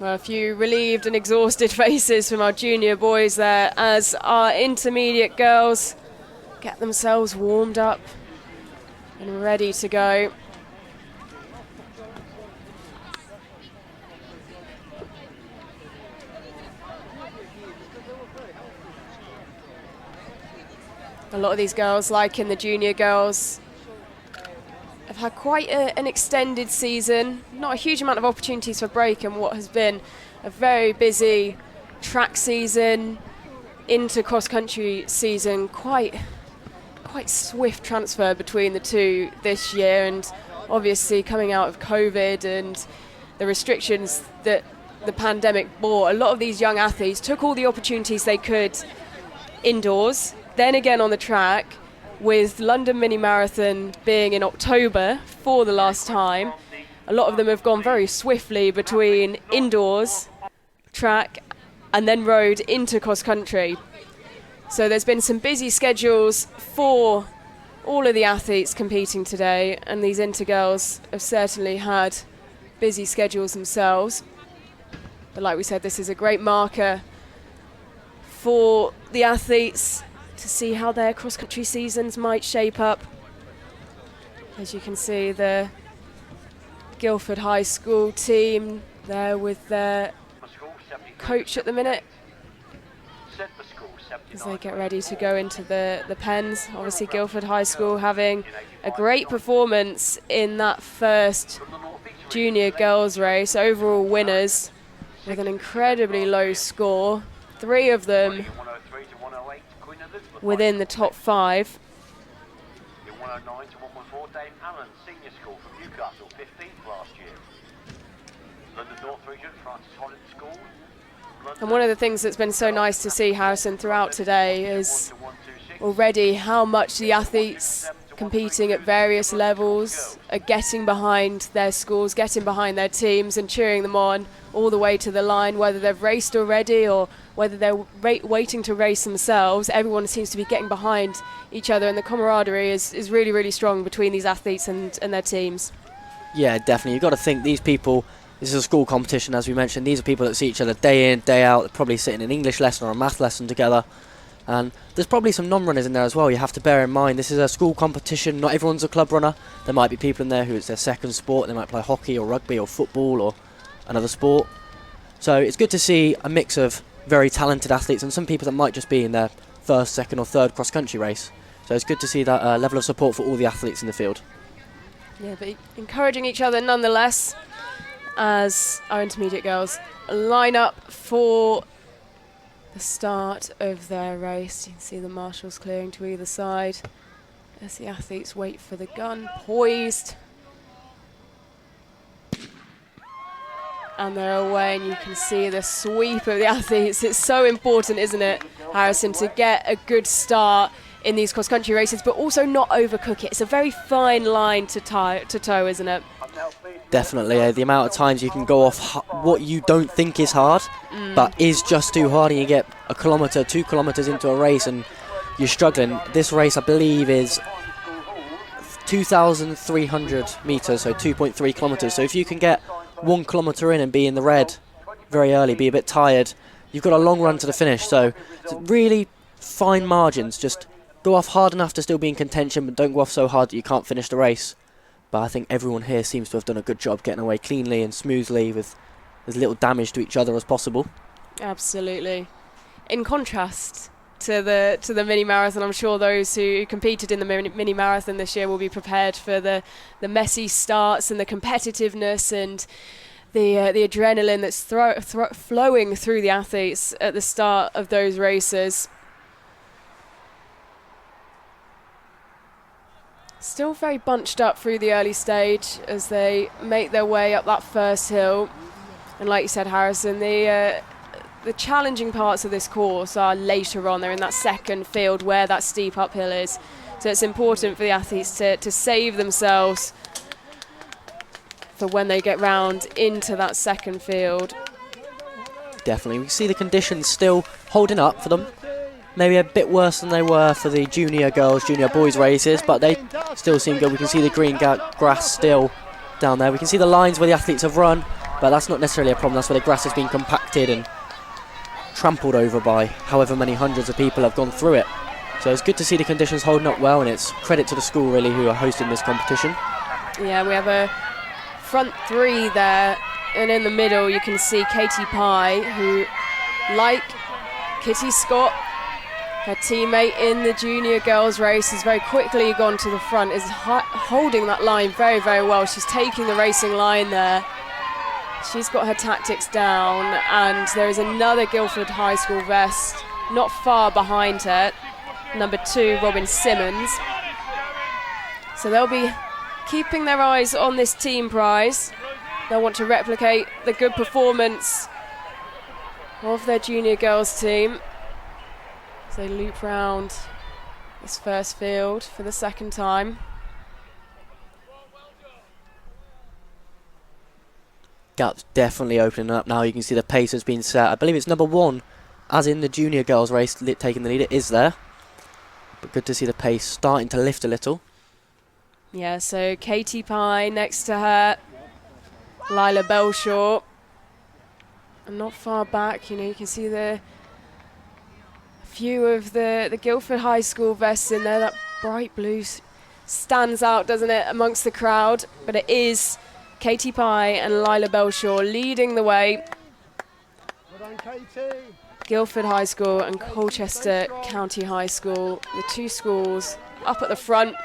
Well, a few relieved and exhausted faces from our junior boys there as our intermediate girls get themselves warmed up and ready to go. A lot of these girls, like in the junior girls, have had quite an extended season. Not a huge amount of opportunities for break in what has been a very busy track season into cross-country season. Quite swift transfer between the two this year, and obviously coming out of COVID and the restrictions that the pandemic brought, a lot of these young athletes took all the opportunities they could indoors, then again on the track, with London Mini Marathon being in October for the last time. A lot of them have gone very swiftly between indoors, track, and then road into cross-country. So there's been some busy schedules for all of the athletes competing today, and these intergirls have certainly had busy schedules themselves. But like we said, this is a great marker for the athletes to see how their cross-country seasons might shape up. As you can see, the Guildford High School team there with their coach at the minute as they get ready to go into the pens. Obviously Guildford High School having a great performance in that first junior girls race, overall winners with an incredibly low score, 3 of them within the top 5. In 109 to 114, Dame Allen, senior school from Newcastle, 15th last year. London North Region, Francis Holland School. And one of the things that's been so nice to see, Harrison, throughout today is already how much the athletes competing at various levels are getting behind their schools, getting behind their teams and cheering them on all the way to the line, whether they've raced already or whether they're waiting to race themselves. Everyone seems to be getting behind each other, and the camaraderie is really, really strong between these athletes and their teams. Yeah, definitely. You've got to think these people, this is a school competition, as we mentioned. These are people that see each other day in, day out. They're probably sitting in an English lesson or a math lesson together. And there's probably some non-runners in there as well. You have to bear in mind this is a school competition. Not everyone's a club runner. There might be people in there who it's their second sport. They might play hockey or rugby or football or another sport. So it's good to see a mix of very talented athletes and some people that might just be in their first, second or third cross-country race. So it's good to see that level of support for all the athletes in the field. Yeah, but encouraging each other nonetheless as our intermediate girls line up for the start of their race. You can see the marshals clearing to either side as the athletes wait for the gun, poised. And they're away, and you can see the sweep of the athletes. It's so important, isn't it, Harrison, to get a good start in these cross-country races, but also not overcook it. It's a very fine line to toe, isn't it? Definitely. The amount of times you can go off what you don't think is hard, but is just too hard, and you get a kilometre, 2 kilometres into a race, and you're struggling. This race, I believe, is 2,300 metres, so 2.3 kilometres. So if you can get 1 kilometre in and be in the red very early, be a bit tired, you've got a long run to the finish. So it's really fine margins. Just go off hard enough to still be in contention, but don't go off so hard that you can't finish the race. But I think everyone here seems to have done a good job getting away cleanly and smoothly with as little damage to each other as possible. Absolutely. In contrast to the mini marathon, I'm sure those who competed in the mini marathon this year will be prepared for the messy starts and the competitiveness and the adrenaline that's flowing through the athletes at the start of those races. Still very bunched up through the early stage as they make their way up that first hill. And like you said, Harrison, the challenging parts of this course are later on. They're in that second field where that steep uphill is. So it's important for the athletes to save themselves for when they get round into that second field. Definitely. We see the conditions still holding up for them. Maybe a bit worse than they were for the junior girls, junior boys races, but they still seem good. We can see the green grass still down there. We can see the lines where the athletes have run. but that's not necessarily a problem. That's where the grass has been compacted and trampled over by however many hundreds of people have gone through it. So it's good to see the conditions holding up well, and it's credit to the school really who are hosting this competition. Yeah, we have a front three there, and in the middle you can see Katie Pye, who, like Kitty Scott, her teammate in the junior girls race, has very quickly gone to the front, is holding that line very, very well. She's taking the racing line there. She's got her tactics down, and there is another Guildford High School vest not far behind her, number 2, Robin Simmons. So they'll be keeping their eyes on this team prize. They'll want to replicate the good performance of their junior girls team as they loop round this first field for the second time. Gap's definitely opening up now. You can see the pace has been set. I believe it's number 1, as in the junior girls race, taking the lead. It is there. But good to see the pace starting to lift a little. Yeah, so Katie Pye next to her, Lila Belshaw. And not far back, you know, you can see the few of the Guildford High School vests in there. That bright blue stands out, doesn't it, amongst the crowd? But it is Katie Pye and Lila Belshaw leading the way. Well done, Katie. Guildford High School and Colchester County High School, the two schools up at the front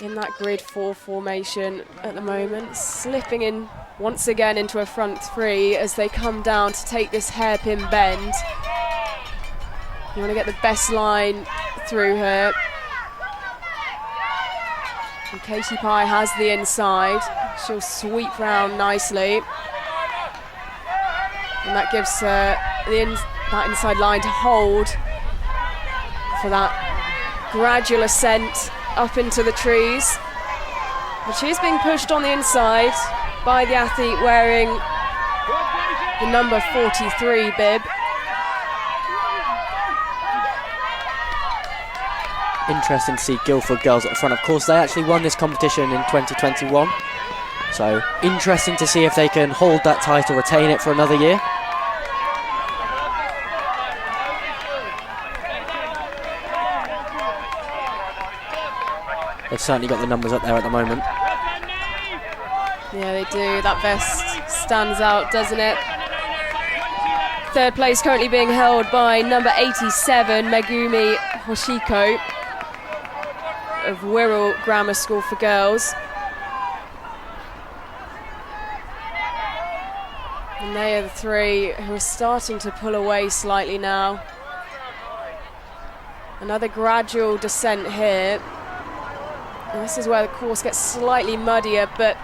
in that grid 4 formation at the moment, slipping in once again into a front three as they come down to take this hairpin bend. You want to get the best line through her. And Katie Pye has the inside. She'll sweep round nicely. And that gives her that inside line to hold for that gradual ascent up into the trees. But she's being pushed on the inside by the athlete wearing the number 43 bib. Interesting to see Guildford girls at the front. Of course, they actually won this competition in 2021. So interesting to see if they can hold that title, retain it for another year. They've certainly got the numbers up there at the moment. Yeah, they do. That vest stands out, doesn't it? Third place currently being held by number 87, Megumi Hoshiko of Wirral Grammar School for Girls. And they are the three who are starting to pull away slightly now. Another gradual descent here. And this is where the course gets slightly muddier, but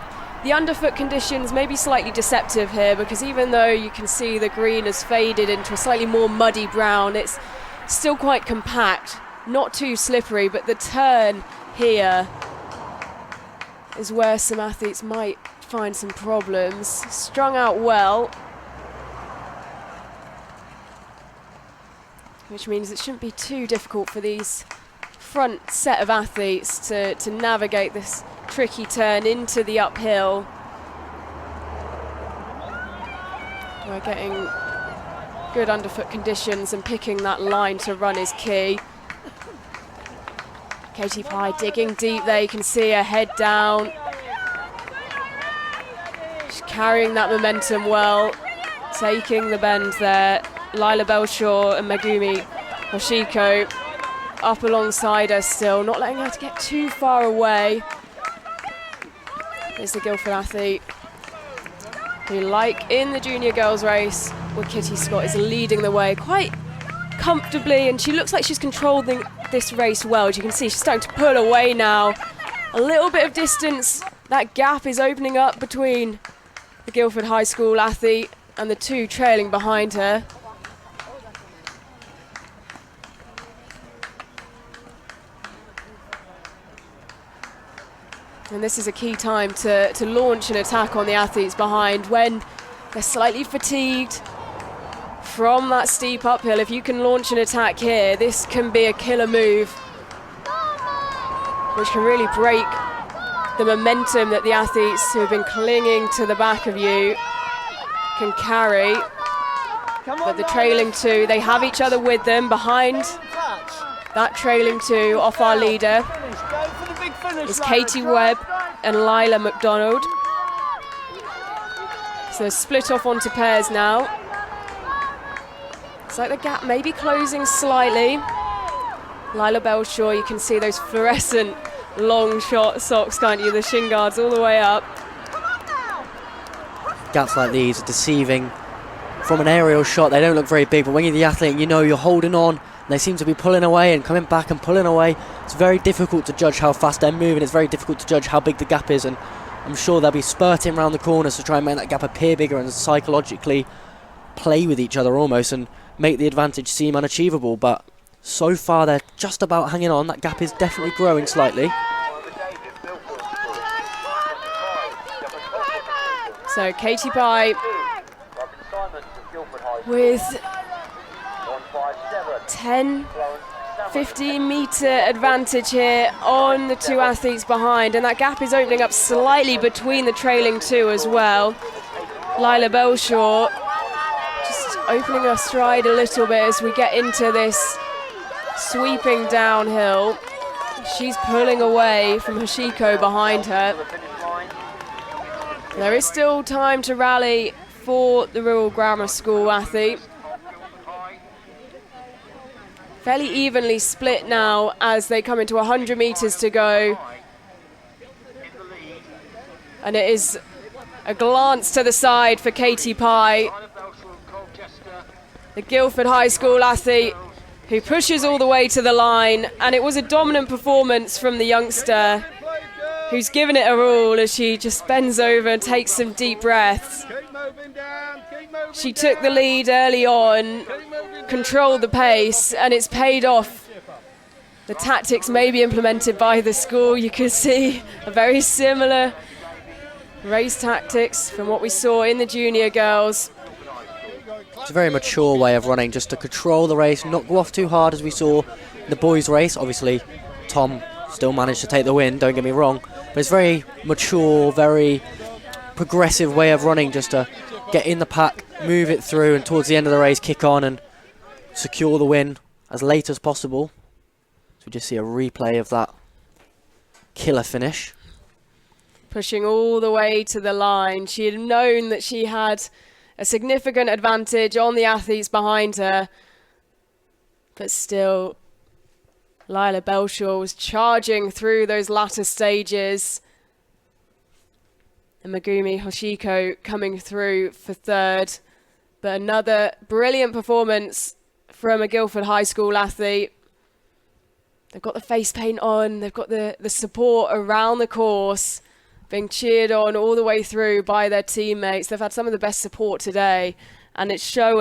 the underfoot conditions may be slightly deceptive here, because even though you can see the green has faded into a slightly more muddy brown, it's still quite compact, not too slippery, but the turn here is where some athletes might find some problems. Strung out well, which means it shouldn't be too difficult for these front set of athletes to navigate this tricky turn into the uphill. We're getting good underfoot conditions, and picking that line to run is key. Katie Pye digging deep there, you can see her head down. She's carrying that momentum well, taking the bend there. Lila Belshaw and Megumi Hoshiko up alongside her still, not letting her to get too far away. There's the Guildford athlete who, like in the junior girls race with Kitty Scott, is leading the way quite comfortably, and she looks like she's controlled this race well. As you can see, she's starting to pull away now. A little bit of distance, that gap is opening up between the Guildford High School athlete and the two trailing behind her. And this is a key time to launch an attack on the athletes behind when they're slightly fatigued from that steep uphill. If you can launch an attack here, this can be a killer move, which can really break the momentum that the athletes who have been clinging to the back of you can carry. But the trailing two, they have each other with them behind that trailing two. Off our leader is Katie Webb and Lila McDonald. So split off onto pairs now. It's like the gap may be closing slightly. Lila Belshaw, you can see those fluorescent long shot socks, can't you? The shin guards all the way up. Gaps like these are deceiving. From an aerial shot, they don't look very big, but when you're the athlete, you know you're holding on. They seem to be pulling away and coming back and pulling away. It's very difficult to judge how fast they're moving. It's very difficult to judge how big the gap is, and I'm sure they'll be spurting around the corners to try and make that gap appear bigger and psychologically play with each other almost and make the advantage seem unachievable. But so far they're just about hanging on. That gap is definitely growing slightly. So Katie Pye with 10, 15 metre advantage here on the two athletes behind, and that gap is opening up slightly between the trailing two as well. Lila Belshaw just opening her stride a little bit as we get into this sweeping downhill. She's pulling away from Hoshiko behind her. There is still time to rally for the Rural Grammar School athlete. Fairly evenly split now as they come into 100 metres to go. And it is a glance to the side for Katie Pye, the Guildford High School athlete who pushes all the way to the line. And it was a dominant performance from the youngster who's given it her all as she just bends over and takes some deep breaths. She took the lead early on, controlled the pace, and it's paid off. The tactics may be implemented by the school. You can see a very similar race tactics from what we saw in the junior girls. It's a very mature way of running, just to control the race, not go off too hard as we saw in the boys' race. Obviously, Tom still managed to take the win, don't get me wrong, but it's very mature, very progressive way of running, just to get in the pack, move it through, and towards the end of the race kick on and secure the win as late as possible. So we just see a replay of that killer finish. Pushing all the way to the line. She had known that she had a significant advantage on the athletes behind her, but still Lila Belshaw was charging through those latter stages. And Megumi Hoshiko coming through for third. But another brilliant performance from a Guildford High School athlete. They've got the face paint on, they've got the support around the course, being cheered on all the way through by their teammates. They've had some of the best support today, and it's showing.